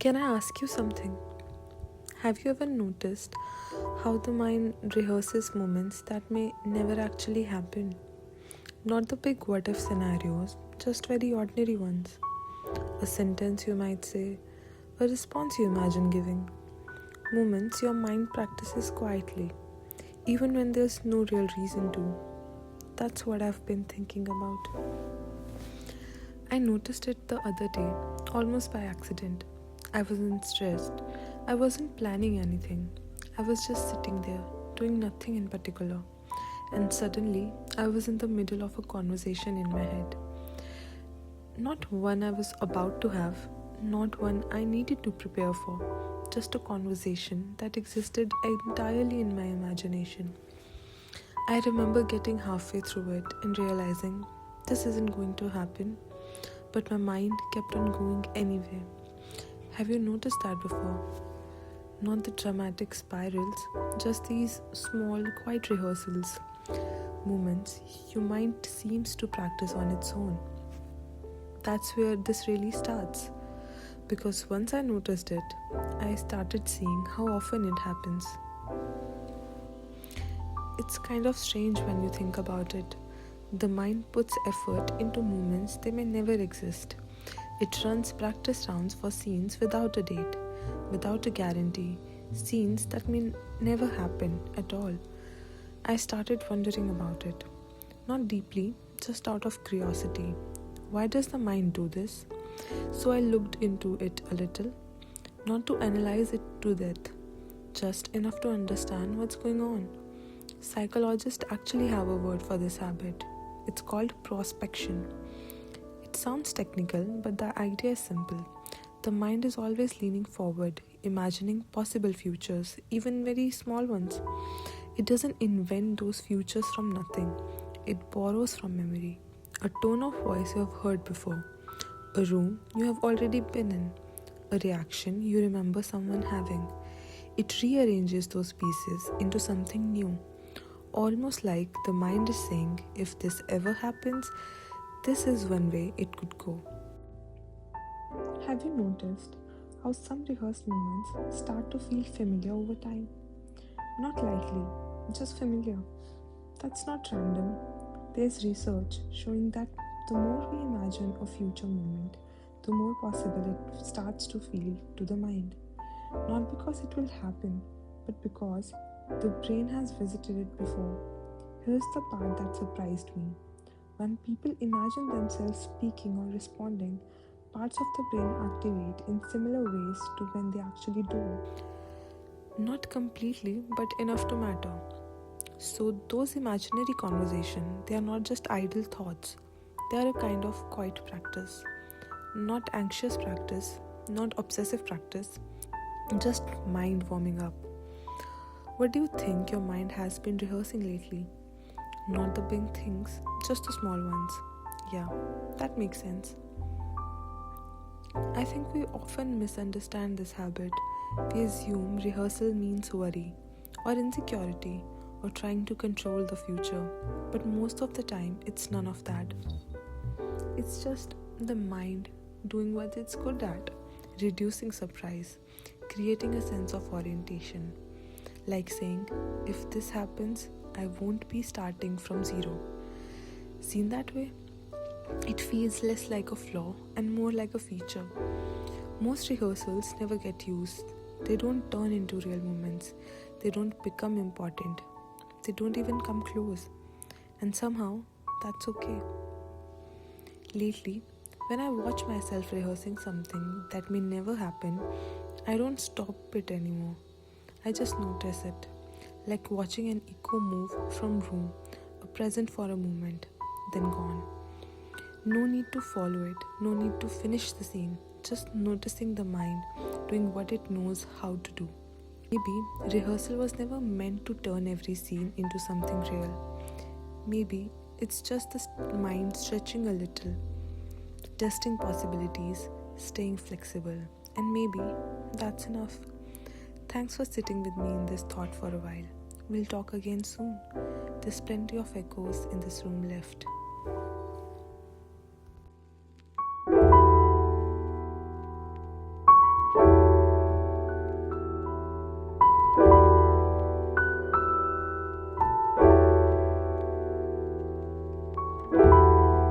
Can I ask you something? Have you ever noticed how the mind rehearses moments that may never actually happen? Not the big what if scenarios, just very ordinary ones. A sentence you might say, a response you imagine giving. Moments your mind practices quietly, even when there's no real reason to. That's what I've been thinking about. I noticed it the other day, almost by accident. I wasn't stressed. I wasn't planning anything. I was just sitting there, doing nothing in particular. And suddenly, I was in the middle of a conversation in my head. Not one I was about to have, not one I needed to prepare for, just a conversation that existed entirely in my imagination. I remember getting halfway through it and realizing this isn't going to happen, but my mind kept on going anyway. Have you noticed that before? Not the dramatic spirals, just these small, quiet rehearsals, moments your mind seems to practice on its own. That's where this really starts. Because once I noticed it, I started seeing how often it happens. It's kind of strange when you think about it. The mind puts effort into moments they may never exist. It runs practice rounds for scenes without a date, without a guarantee, scenes that may never happen at all. I started wondering about it. Not deeply, just out of curiosity. Why does the mind do this? So I looked into it a little, not to analyze it to death, just enough to understand what's going on. Psychologists actually have a word for this habit. It's called prospection. It sounds technical, but the idea is simple. The mind is always leaning forward, imagining possible futures, even very small ones. It doesn't invent those futures from nothing. It borrows from memory, a tone of voice you have heard before, a room you have already been in, a reaction you remember someone having. It rearranges those pieces into something new. Almost like the mind is saying, if this ever happens, this is one way it could go. Have you noticed how some rehearsed moments start to feel familiar over time? Not likely, just familiar. That's not random. There's research showing that the more we imagine a future moment, the more possible it starts to feel to the mind. Not because it will happen, but because the brain has visited it before. Here's the part that surprised me. When people imagine themselves speaking or responding, parts of the brain activate in similar ways to when they actually do. Not completely, but enough to matter. So those imaginary conversations, they are not just idle thoughts. They are a kind of quiet practice. Not anxious practice, not obsessive practice, just mind warming up. What do you think your mind has been rehearsing lately? Not the big things, just the small ones. Yeah, that makes sense. I think we often misunderstand this habit. We assume rehearsal means worry, or insecurity, or trying to control the future. But most of the time, it's none of that. It's just the mind doing what it's good at, reducing surprise, creating a sense of orientation. Like saying, if this happens, I won't be starting from zero. Seen that way? It feels less like a flaw and more like a feature. Most rehearsals never get used. They don't turn into real moments. They don't become important. They don't even come close. And somehow, that's okay. Lately, when I watch myself rehearsing something that may never happen, I don't stop it anymore. I just notice it, like watching an echo move from room, a present for a moment, then gone. No need to follow it, no need to finish the scene, just noticing the mind doing what it knows how to do. Maybe rehearsal was never meant to turn every scene into something real. Maybe it's just the mind stretching a little, testing possibilities, staying flexible, and maybe that's enough. Thanks for sitting with me in this thought for a while. We'll talk again soon. There's plenty of echoes in this room left.